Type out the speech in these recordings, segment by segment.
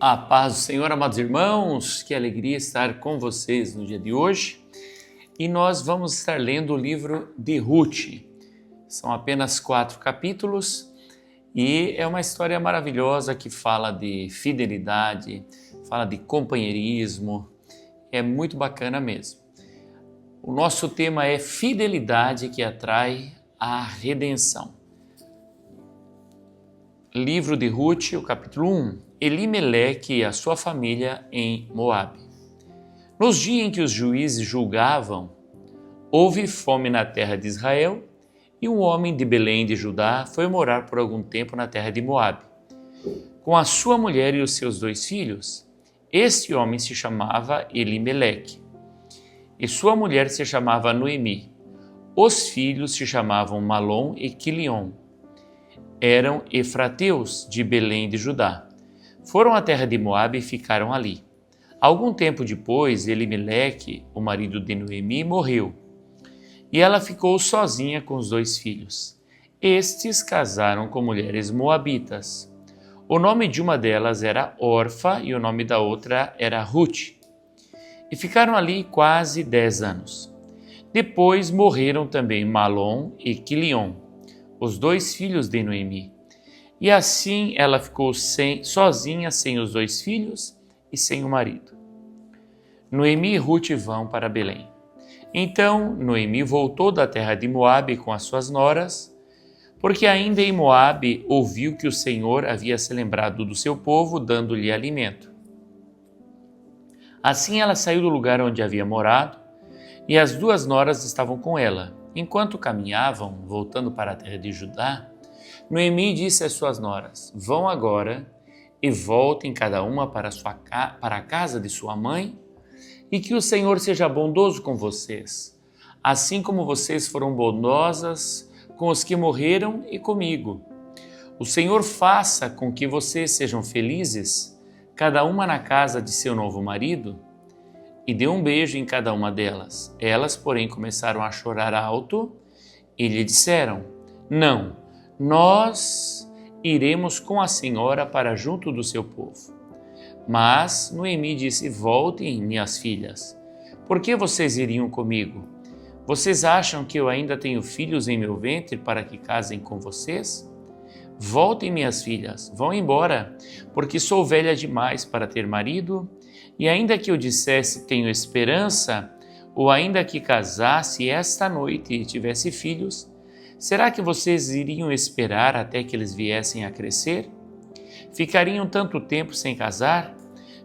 A paz do Senhor, amados irmãos, que alegria estar com vocês no dia de hoje. E nós vamos estar lendo o livro de Ruth. São apenas 4 capítulos e é uma história maravilhosa que fala de fidelidade, fala de companheirismo, é muito bacana mesmo. O nosso tema é fidelidade que atrai a redenção. Livro de Ruth, o capítulo 1, Elimeleque e a sua família em Moabe. Nos dias em que os juízes julgavam, houve fome na terra de Israel e um homem de Belém de Judá foi morar por algum tempo na terra de Moabe, com a sua mulher e os seus 2 filhos. Este homem se chamava Elimeleque e sua mulher se chamava Noemi. Os filhos se chamavam Malom e Quilion. Eram efrateus de Belém de Judá. Foram à terra de Moabe e ficaram ali. Algum tempo depois, Elimeleque, o marido de Noemi, morreu, e ela ficou sozinha com os 2 filhos. Estes casaram com mulheres moabitas. O nome de uma delas era Orfa e o nome da outra era Ruth. E ficaram ali quase 10 anos. Depois morreram também Malom e Quilion, os 2 filhos de Noemi. E assim ela ficou sozinha, sem os 2 filhos e sem o marido. Noemi e Ruth vão para Belém. Então Noemi voltou da terra de Moabe com as suas noras, porque ainda em Moabe ouviu que o Senhor havia se lembrado do seu povo, dando-lhe alimento. Assim ela saiu do lugar onde havia morado, e as 2 noras estavam com ela. Enquanto caminhavam, voltando para a terra de Judá, Noemi disse às suas noras: vão agora e voltem cada uma para a casa de sua mãe, e que o Senhor seja bondoso com vocês, assim como vocês foram bondosas com os que morreram e comigo. O Senhor faça com que vocês sejam felizes, cada uma na casa de seu novo marido, e deu um beijo em cada uma delas. Elas, porém, começaram a chorar alto e lhe disseram: não, nós iremos com a senhora para junto do seu povo. Mas Noemi disse: voltem, minhas filhas. Por que vocês iriam comigo? Vocês acham que eu ainda tenho filhos em meu ventre para que casem com vocês? Voltem, minhas filhas, vão embora, porque sou velha demais para ter marido, e ainda que eu dissesse tenho esperança, ou ainda que casasse esta noite e tivesse filhos, será que vocês iriam esperar até que eles viessem a crescer? Ficariam tanto tempo sem casar?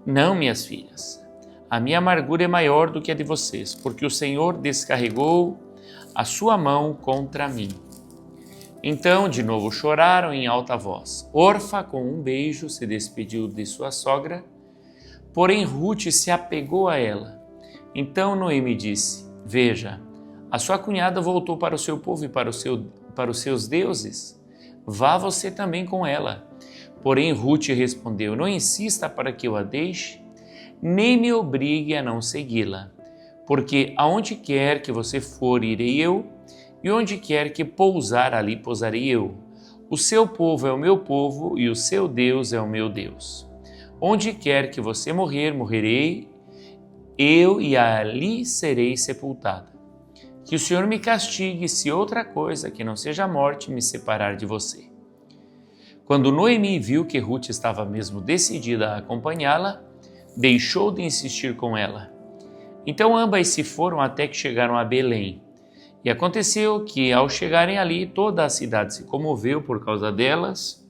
Não, minhas filhas. A minha amargura é maior do que a de vocês, porque o Senhor descarregou a sua mão contra mim. Então, de novo choraram em alta voz. Orfa, com um beijo, se despediu de sua sogra, porém Ruth se apegou a ela. Então Noemi disse: veja, a sua cunhada voltou para o seu povo e para os seus deuses. Vá você também com ela. Porém Ruth respondeu: não insista para que eu a deixe, nem me obrigue a não segui-la, porque aonde quer que você for, irei eu, e onde quer que pousar, ali pousarei eu. O seu povo é o meu povo, e o seu Deus é o meu Deus. Onde quer que você morrer, morrerei eu, e ali serei sepultada. Que o Senhor me castigue se outra coisa que não seja a morte me separar de você. Quando Noemi viu que Ruth estava mesmo decidida a acompanhá-la, deixou de insistir com ela. Então ambas se foram até que chegaram a Belém. E aconteceu que, ao chegarem ali, toda a cidade se comoveu por causa delas,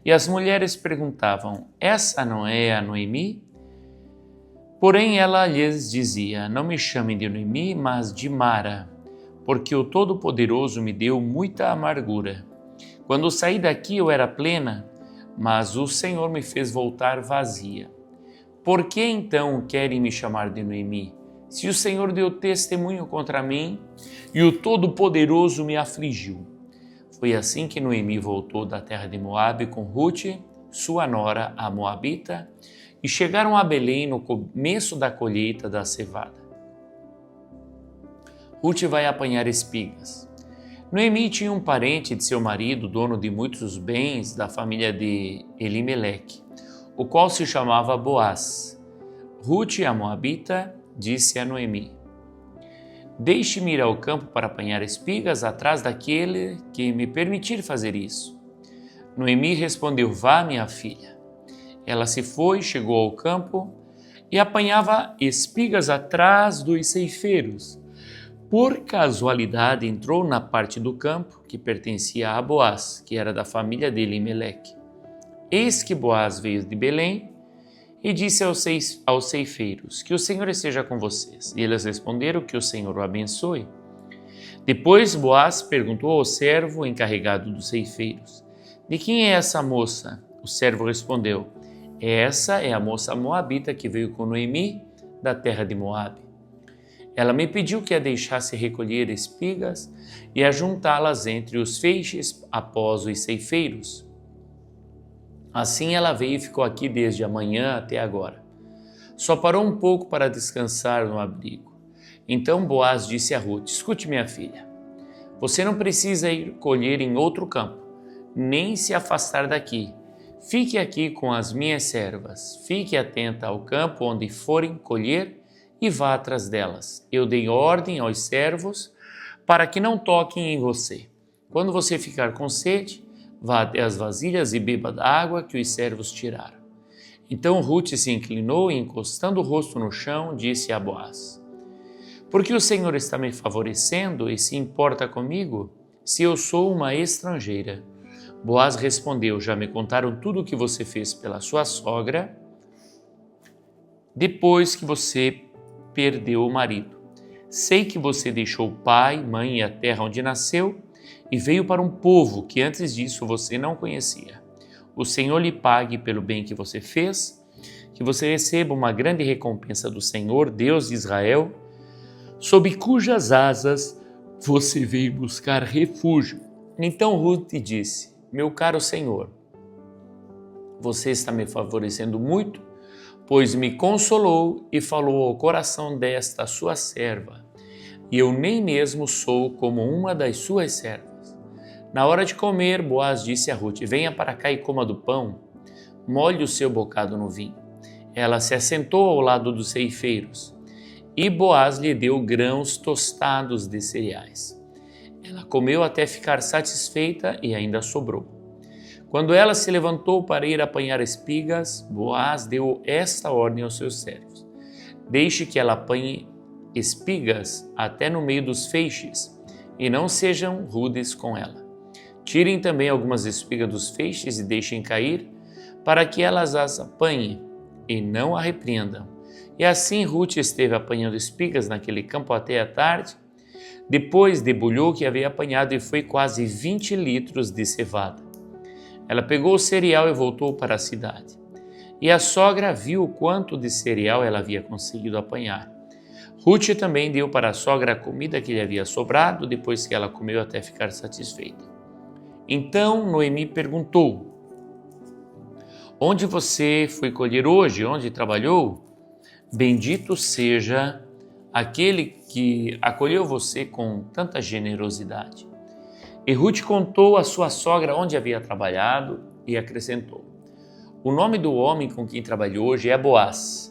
e as mulheres perguntavam: essa não é a Noemi? Porém ela lhes dizia: não me chamem de Noemi, mas de Mara, porque o Todo-Poderoso me deu muita amargura. Quando saí daqui eu era plena, mas o Senhor me fez voltar vazia. Por que então querem me chamar de Noemi? Se o Senhor deu testemunho contra mim e o Todo-Poderoso me afligiu. Foi assim que Noemi voltou da terra de Moabe com Ruth, sua nora, a moabita, e chegaram a Belém no começo da colheita da cevada. Ruth vai apanhar espigas. Noemi tinha um parente de seu marido, dono de muitos bens da família de Elimeleque. o qual se chamava Boaz. Ruth, a moabita, disse a Noemi: deixe-me ir ao campo para apanhar espigas atrás daquele que me permitir fazer isso. Noemi respondeu: vá, minha filha. Ela se foi, chegou ao campo e apanhava espigas atrás dos ceifeiros. Por casualidade, entrou na parte do campo que pertencia a Boaz, que era da família de Elimeleque. Eis que Boaz veio de Belém e disse aos ceifeiros: que o Senhor esteja com vocês. E eles responderam: que o Senhor o abençoe. Depois Boaz perguntou ao servo encarregado dos ceifeiros: de quem é essa moça? O servo respondeu: essa é a moça moabita que veio com Noemi da terra de Moabe. Ela me pediu que a deixasse recolher espigas e ajuntá-las entre os feixes após os ceifeiros. Assim ela veio e ficou aqui desde a manhã até agora. Só parou um pouco para descansar no abrigo. Então Boaz disse a Ruth: escute, minha filha, você não precisa ir colher em outro campo, nem se afastar daqui. Fique aqui com as minhas servas. Fique atenta ao campo onde forem colher e vá atrás delas. Eu dei ordem aos servos para que não toquem em você. Quando você ficar com sede, vá até as vasilhas e beba da água que os servos tiraram. Então Ruth se inclinou e, encostando o rosto no chão, disse a Boaz: porque o Senhor está me favorecendo e se importa comigo, se eu sou uma estrangeira? Boaz respondeu: já me contaram tudo o que você fez pela sua sogra depois que você perdeu o marido. Sei que você deixou o pai, mãe e a terra onde nasceu e veio para um povo que antes disso você não conhecia. O Senhor lhe pague pelo bem que você fez, que você receba uma grande recompensa do Senhor, Deus de Israel, sob cujas asas você veio buscar refúgio. Então Ruth disse: meu caro Senhor, você está me favorecendo muito, pois me consolou e falou ao coração desta sua serva, e eu nem mesmo sou como uma das suas servas. Na hora de comer, Boaz disse a Ruth: venha para cá e coma do pão, molhe o seu bocado no vinho. Ela se assentou ao lado dos ceifeiros, e Boaz lhe deu grãos tostados de cereais. Ela comeu até ficar satisfeita e ainda sobrou. Quando ela se levantou para ir apanhar espigas, Boaz deu esta ordem aos seus servos: deixe que ela apanhe espigas até no meio dos feixes, e não sejam rudes com ela. Tirem também algumas espigas dos feixes e deixem cair, para que elas as apanhem, e não a repreendam. E assim Ruth esteve apanhando espigas naquele campo até a tarde. Depois debulhou o que havia apanhado e foi quase 20 litros de cevada. Ela pegou o cereal e voltou para a cidade. E a sogra viu quanto de cereal ela havia conseguido apanhar. Ruth também deu para a sogra a comida que lhe havia sobrado, depois que ela comeu até ficar satisfeita. Então Noemi perguntou: onde você foi colher hoje? Onde trabalhou? Bendito seja aquele que acolheu você com tanta generosidade. E Ruth contou à sua sogra onde havia trabalhado e acrescentou: o nome do homem com quem trabalhou hoje é Boaz.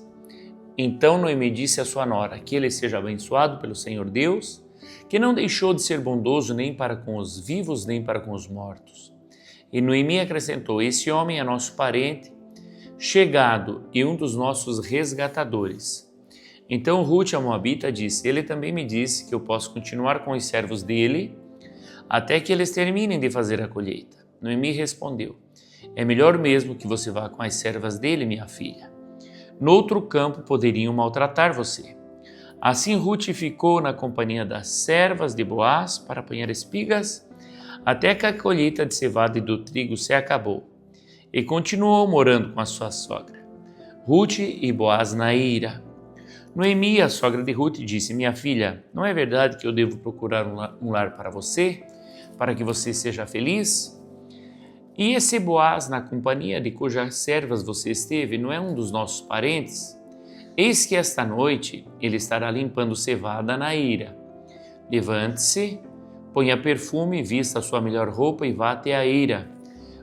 Então Noemi disse à sua nora: que ele seja abençoado pelo Senhor Deus, que não deixou de ser bondoso nem para com os vivos nem para com os mortos. E Noemi acrescentou: esse homem é nosso parente, chegado e um dos nossos resgatadores. Então Ruth, a moabita, disse: ele também me disse que eu posso continuar com os servos dele até que eles terminem de fazer a colheita. Noemi respondeu: é melhor mesmo que você vá com as servas dele, minha filha. Noutro campo poderiam maltratar você. Assim Ruth ficou na companhia das servas de Boaz para apanhar espigas, até que a colheita de cevada e do trigo se acabou, e continuou morando com a sua sogra. Ruth e Boaz na ira. Noemi, a sogra de Ruth, disse: minha filha, não é verdade que eu devo procurar um lar para você, para que você seja feliz? E esse Boaz, na companhia de cujas servas você esteve, não é um dos nossos parentes? Eis que esta noite ele estará limpando cevada na eira. Levante-se, ponha perfume, vista a sua melhor roupa e vá até a eira,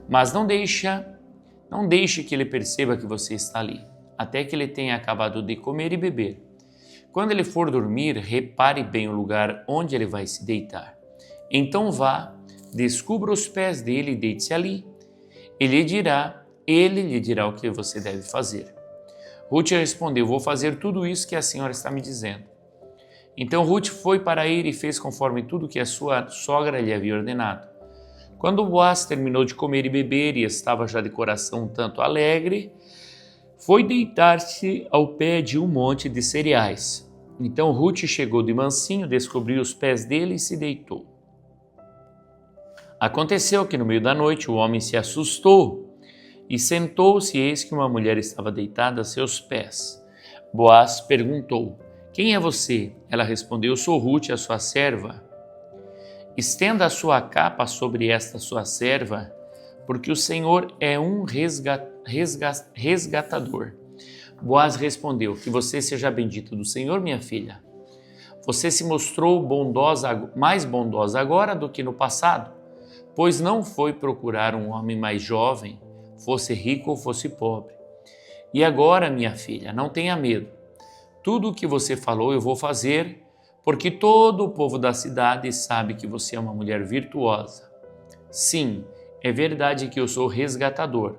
mas não deixe Não deixe que ele perceba que você está ali, até que ele tenha acabado de comer e beber. Quando ele for dormir, repare bem o lugar onde ele vai se deitar. Então vá, descubra os pés dele e deite-se ali. Ele lhe dirá o que você deve fazer. Ruth respondeu: vou fazer tudo isso que a senhora está me dizendo. Então Ruth foi para ele e fez conforme tudo que a sua sogra lhe havia ordenado. Quando Boaz terminou de comer e beber e estava já de coração um tanto alegre, foi deitar-se ao pé de um monte de cereais. Então Ruth chegou de mansinho, descobriu os pés dele e se deitou. Aconteceu que no meio da noite o homem se assustou e sentou-se, e eis que uma mulher estava deitada a seus pés. Boaz perguntou: quem é você? Ela respondeu: sou Ruth, a sua serva. Estenda a sua capa sobre esta sua serva, porque o Senhor é um resgatador. Boaz respondeu: que você seja bendita do Senhor, minha filha. Você se mostrou mais bondosa agora do que no passado, pois não foi procurar um homem mais jovem, fosse rico ou fosse pobre. E agora, minha filha, não tenha medo. Tudo o que você falou eu vou fazer, porque todo o povo da cidade sabe que você é uma mulher virtuosa. Sim, é verdade que eu sou resgatador,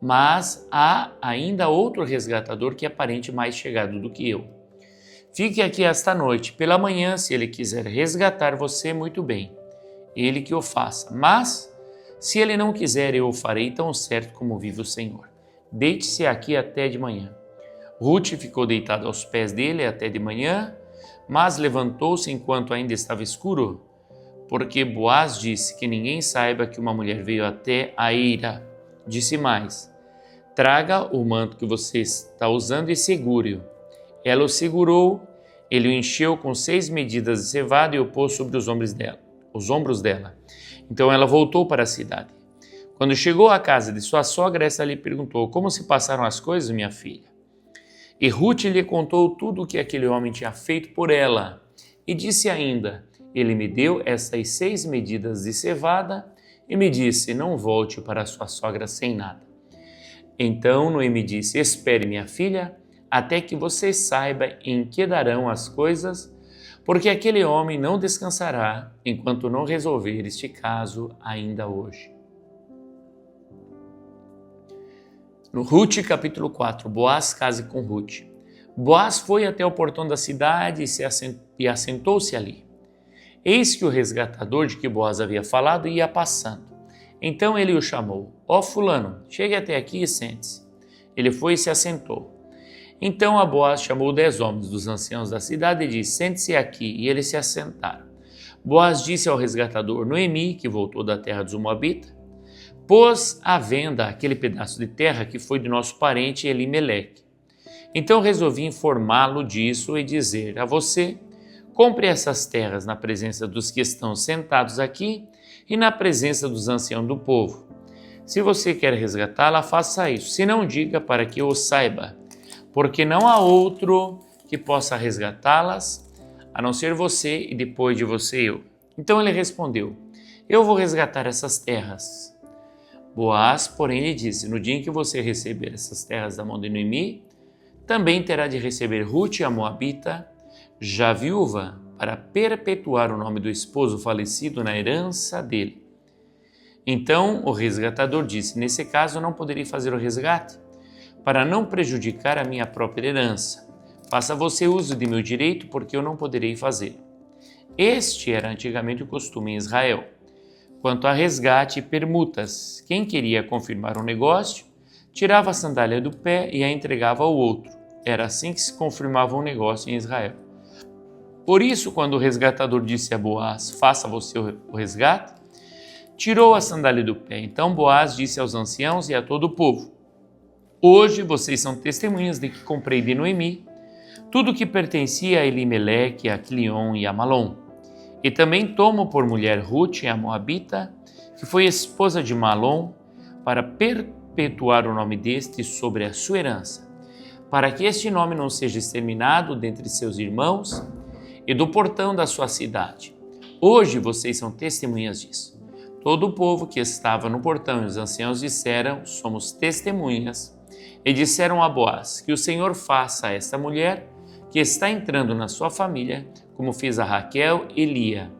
mas há ainda outro resgatador que é parente mais chegado do que eu. Fique aqui esta noite. Pela manhã, se ele quiser resgatar você, muito bem, ele que o faça. Mas, se ele não quiser, eu o farei tão certo como vive o Senhor. Deite-se aqui até de manhã. Ruth ficou deitada aos pés dele até de manhã, mas levantou-se enquanto ainda estava escuro, porque Boaz disse: que ninguém saiba que uma mulher veio até a eira. Disse mais: traga o manto que você está usando e segure-o. Ela o segurou, ele o encheu com 6 medidas de cevada e o pôs sobre os ombros dela. Então ela voltou para a cidade. Quando chegou à casa de sua sogra, esta lhe perguntou: como se passaram as coisas, minha filha? E Ruth lhe contou tudo o que aquele homem tinha feito por ela. E disse ainda: ele me deu essas 6 medidas de cevada e me disse: não volte para sua sogra sem nada. Então Noemi disse: espere, minha filha, até que você saiba em que darão as coisas, porque aquele homem não descansará enquanto não resolver este caso ainda hoje. No Ruth, capítulo 4, Boaz casa com Ruth. Boaz foi até o portão da cidade e assentou-se ali. Eis que o resgatador de que Boaz havia falado ia passando. Então ele o chamou: ó fulano, chegue até aqui e sente-se. Ele foi e se assentou. Então a Boaz chamou 10 homens dos anciãos da cidade e disse: sente-se aqui. E eles se assentaram. Boaz disse ao resgatador: Noemi, que voltou da terra dos Moabitas, pôs à venda aquele pedaço de terra que foi de nosso parente Elimeleque. Então resolvi informá-lo disso e dizer a você: compre essas terras na presença dos que estão sentados aqui e na presença dos anciãos do povo. Se você quer resgatá-la, faça isso. Se não, diga para que eu saiba, porque não há outro que possa resgatá-las, a não ser você e depois de você eu. Então ele respondeu: eu vou resgatar essas terras. Boaz, porém, lhe disse: no dia em que você receber essas terras da mão de Noemi, também terá de receber Ruth, a Moabita, já viúva, para perpetuar o nome do esposo falecido na herança dele. Então o resgatador disse: nesse caso eu não poderei fazer o resgate, para não prejudicar a minha própria herança. Faça você uso de meu direito, porque eu não poderei fazer. Este era antigamente o costume em Israel. Quanto a resgate e permutas, quem queria confirmar um negócio, tirava a sandália do pé e a entregava ao outro. Era assim que se confirmava um negócio em Israel. Por isso, quando o resgatador disse a Boaz: faça você o resgate, tirou a sandália do pé. Então Boaz disse aos anciãos e a todo o povo: hoje vocês são testemunhas de que comprei de Noemi tudo que pertencia a Elimeleque, a Quilion e a Malom. E também tomo por mulher Ruth, a Moabita, que foi esposa de Malom, para perpetuar o nome deste sobre a sua herança, para que este nome não seja exterminado dentre seus irmãos e do portão da sua cidade. Hoje vocês são testemunhas disso. Todo o povo que estava no portão e os anciãos disseram: somos testemunhas. E disseram a Boaz: que o Senhor faça a esta mulher que está entrando na sua família, como fez a Raquel e Lia,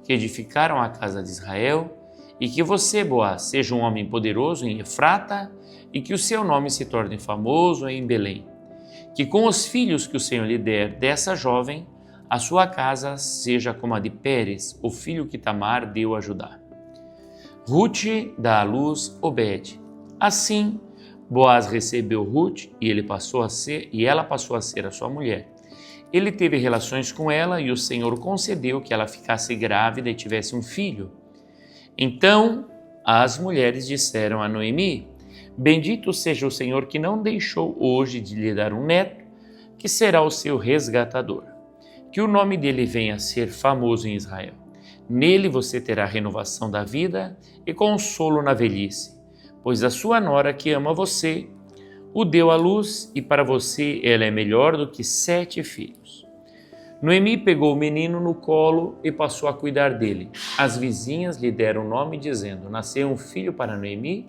que edificaram a casa de Israel, e que você, Boaz, seja um homem poderoso em Efrata, e que o seu nome se torne famoso em Belém. Que com os filhos que o Senhor lhe der dessa jovem, a sua casa seja como a de Pérez, o filho que Tamar deu a Judá. Ruth dá à luz Obed. Assim, Boaz recebeu Ruth e ela passou a ser a sua mulher. Ele teve relações com ela e o Senhor concedeu que ela ficasse grávida e tivesse um filho. Então as mulheres disseram a Noemi: bendito seja o Senhor que não deixou hoje de lhe dar um neto, que será o seu resgatador. Que o nome dele venha a ser famoso em Israel. Nele você terá renovação da vida e consolo na velhice, pois a sua nora que ama você o deu à luz e para você ela é melhor do que 7 filhos. Noemi pegou o menino no colo e passou a cuidar dele. As vizinhas lhe deram o nome dizendo: nasceu um filho para Noemi,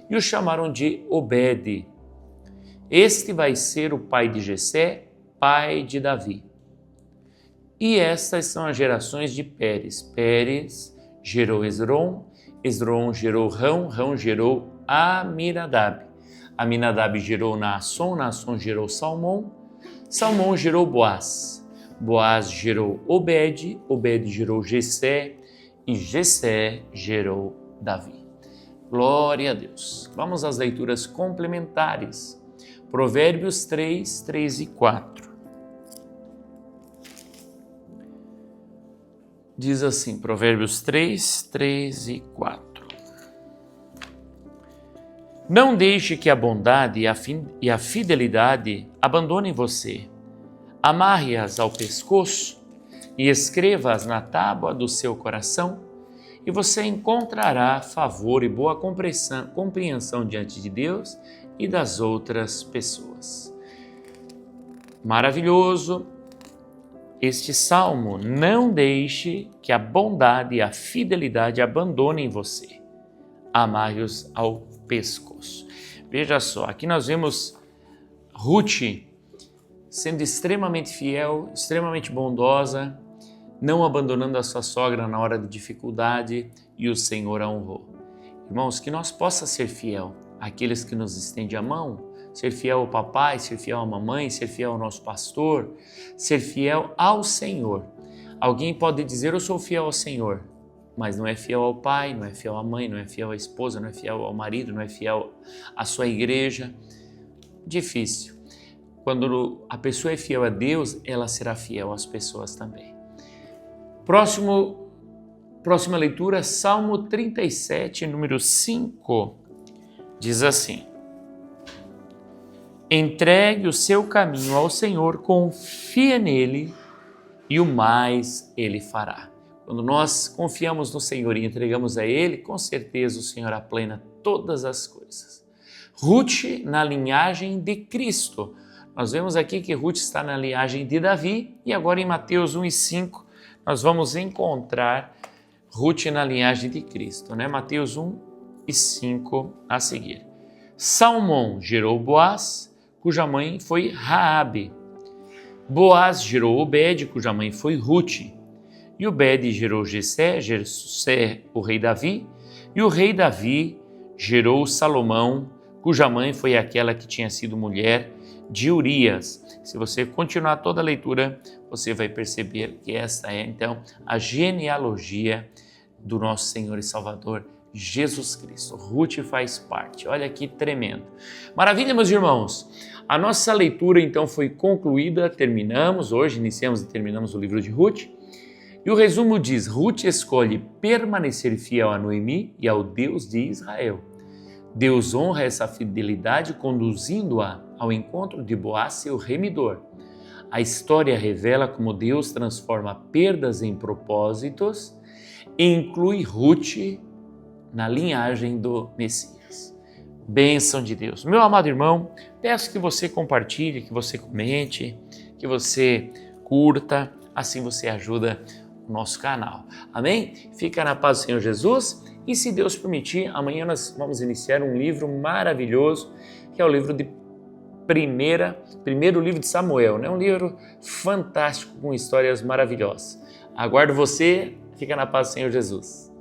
e o chamaram de Obed. Este vai ser o pai de Jessé, pai de Davi. E estas são as gerações de Pérez. Pérez gerou Esrom, Esrom gerou Rão, Rão gerou Aminadab. Aminadab gerou Naasson, Naasson gerou Salmão, Salmão gerou Boaz. Boaz gerou Obed, Obed gerou Jessé e Jessé gerou Davi. Glória a Deus. Vamos às leituras complementares. Provérbios 3, 3 e 4. Diz assim, Provérbios 3, 3 e 4. Não deixe que a bondade e a fidelidade abandonem você. Amarre-as ao pescoço e escreva-as na tábua do seu coração, e você encontrará favor e boa compreensão diante de Deus e das outras pessoas. Maravilhoso este salmo. Não deixe que a bondade e a fidelidade abandonem você. Amarre-os ao pescoço. Veja só, aqui nós vemos Ruth sendo extremamente fiel, extremamente bondosa, não abandonando a sua sogra na hora de dificuldade, e o Senhor a honrou. Irmãos, que nós possa ser fiel àqueles que nos estendem a mão, ser fiel ao papai, ser fiel à mamãe, ser fiel ao nosso pastor, ser fiel ao Senhor. Alguém pode dizer: eu sou fiel ao Senhor, mas não é fiel ao pai, não é fiel à mãe, não é fiel à esposa, não é fiel ao marido, não é fiel à sua igreja. Difícil. Quando a pessoa é fiel a Deus, ela será fiel às pessoas também. Próxima leitura, Salmo 37, número 5, diz assim: entregue o seu caminho ao Senhor, confia nele e o mais ele fará. Quando nós confiamos no Senhor e entregamos a Ele, com certeza o Senhor aplena todas as coisas. Ruth na linhagem de Cristo. Nós vemos aqui que Ruth está na linhagem de Davi, e agora em Mateus 1 e 5 nós vamos encontrar Ruth na linhagem de Cristo, né? Mateus 1 e 5 a seguir. Salmão gerou Boaz, cuja mãe foi Raabe. Boaz gerou Obed, cuja mãe foi Ruth. E Obed gerou Jessé, o rei Davi, e o rei Davi gerou Salomão, cuja mãe foi aquela que tinha sido mulher de Urias. Se você continuar toda a leitura, você vai perceber que esta é, então, a genealogia do nosso Senhor e Salvador Jesus Cristo. Ruth faz parte. Olha que tremendo. Maravilha, meus irmãos. A nossa leitura, então, foi concluída. Terminamos hoje, iniciamos e terminamos o livro de Ruth. E o resumo diz: Ruth escolhe permanecer fiel a Noemi e ao Deus de Israel. Deus honra essa fidelidade conduzindo-a ao encontro de Boaz, seu remidor. A história revela como Deus transforma perdas em propósitos e inclui Ruth na linhagem do Messias. Bênção de Deus. Meu amado irmão, peço que você compartilhe, que você comente, que você curta, assim você ajuda o nosso canal. Amém? Fica na paz do Senhor Jesus E se Deus permitir, amanhã nós vamos iniciar um livro maravilhoso, que é o livro de primeiro livro de Samuel, né? Um livro fantástico com histórias maravilhosas. Aguardo você, fica na paz do Senhor Jesus.